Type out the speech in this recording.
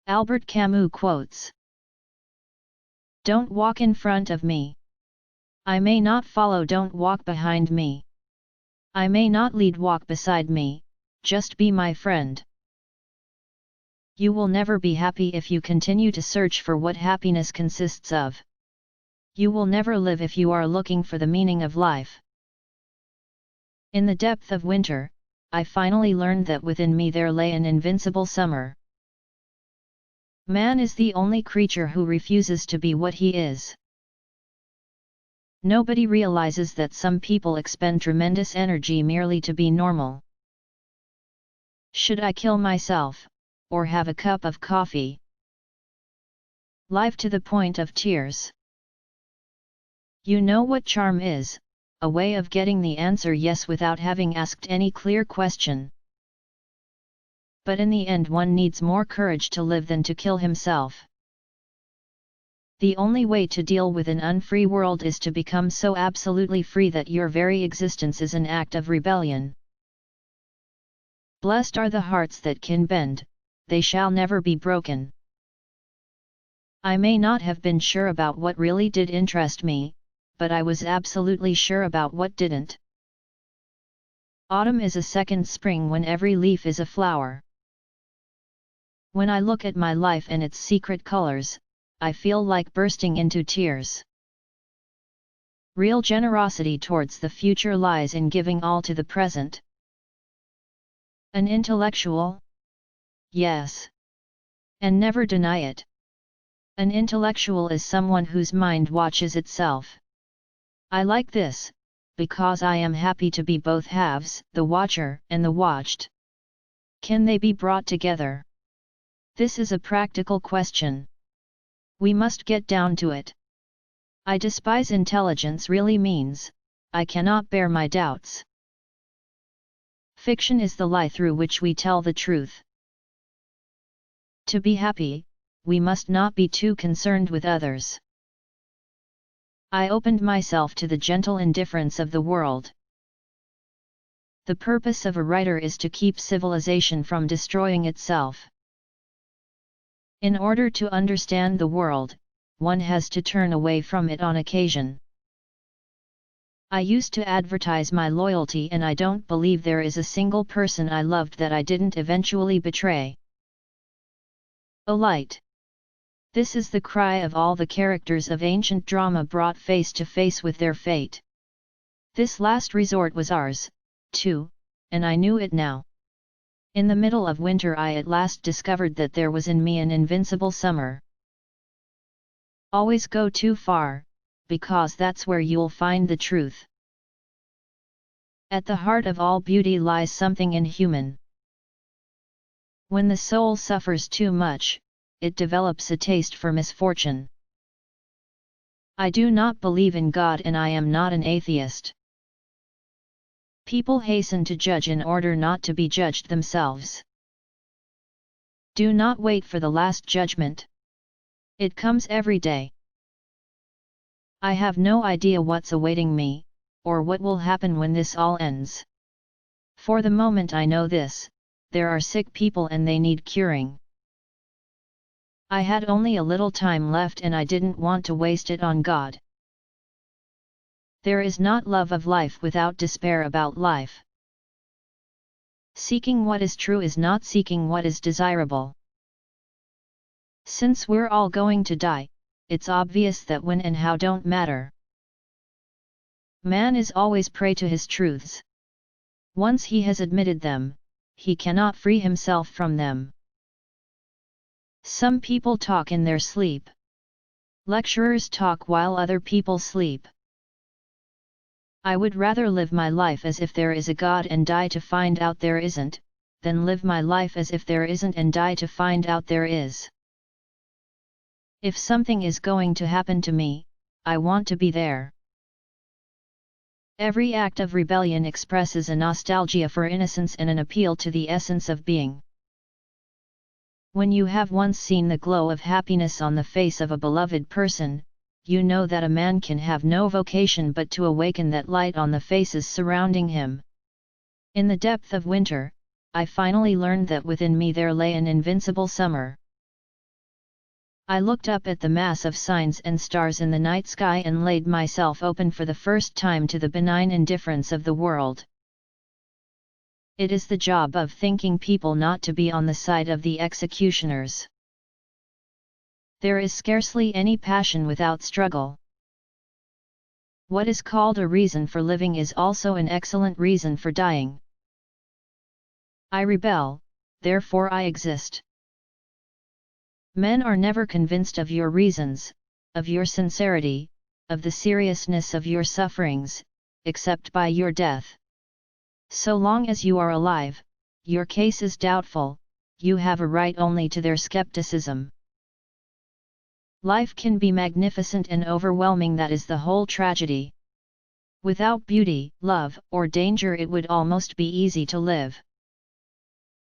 Albert Camus quotes. Don't walk in front of me. I may not follow, don't walk behind me. I may not lead, walk beside me, just be my friend. You will never be happy if you continue to search for what happiness consists of. You will never live if you are looking for the meaning of life. In the depth of winter, I finally learned that within me there lay an invincible summer. Man is the only creature who refuses to be what he is. Nobody realizes that some people expend tremendous energy merely to be normal. Should I kill myself, or have a cup of coffee? Life to the point of tears. You know what charm is, a way of getting the answer yes without having asked any clear question. But in the end one needs more courage to live than to kill himself. The only way to deal with an unfree world is to become so absolutely free that your very existence is an act of rebellion. Blessed are the hearts that can bend, they shall never be broken. I may not have been sure about what really did interest me, but I was absolutely sure about what didn't. Autumn is a second spring when every leaf is a flower. When I look at my life and its secret colors, I feel like bursting into tears. Real generosity towards the future lies in giving all to the present. An intellectual? Yes. And never deny it. An intellectual is someone whose mind watches itself. I like this, because I am happy to be both halves, the watcher and the watched. Can they be brought together? This is a practical question. We must get down to it. I despise intelligence really means, I cannot bear my doubts. Fiction is the lie through which we tell the truth. To be happy, we must not be too concerned with others. I opened myself to the gentle indifference of the world. The purpose of a writer is to keep civilization from destroying itself. In order to understand the world, one has to turn away from it on occasion. I used to advertise my loyalty and I don't believe there is a single person I loved that I didn't eventually betray. O light! This is the cry of all the characters of ancient drama brought face to face with their fate. This last resort was ours, too, and I knew it now. In the middle of winter I at last discovered that there was in me an invincible summer. Always go too far, because that's where you'll find the truth. At the heart of all beauty lies something inhuman. When the soul suffers too much, it develops a taste for misfortune. I do not believe in God and I am not an atheist. People hasten to judge in order not to be judged themselves. Do not wait for the last judgment. It comes every day. I have no idea what's awaiting me, or what will happen when this all ends. For the moment I know this, there are sick people and they need curing. I had only a little time left and I didn't want to waste it on God. There is not love of life without despair about life. Seeking what is true is not seeking what is desirable. Since we're all going to die, it's obvious that when and how don't matter. Man is always prey to his truths. Once he has admitted them, he cannot free himself from them. Some people talk in their sleep. Lecturers talk while other people sleep. I would rather live my life as if there is a God and die to find out there isn't, than live my life as if there isn't and die to find out there is. If something is going to happen to me, I want to be there. Every act of rebellion expresses a nostalgia for innocence and an appeal to the essence of being. When you have once seen the glow of happiness on the face of a beloved person, you know that a man can have no vocation but to awaken that light on the faces surrounding him. In the depth of winter, I finally learned that within me there lay an invincible summer. I looked up at the mass of signs and stars in the night sky and laid myself open for the first time to the benign indifference of the world. It is the job of thinking people not to be on the side of the executioners. There is scarcely any passion without struggle. What is called a reason for living is also an excellent reason for dying. I rebel, therefore I exist. Men are never convinced of your reasons, of your sincerity, of the seriousness of your sufferings, except by your death. So long as you are alive, your case is doubtful, you have a right only to their skepticism. Life can be magnificent and overwhelming, that is the whole tragedy. Without beauty, love, or danger it would almost be easy to live.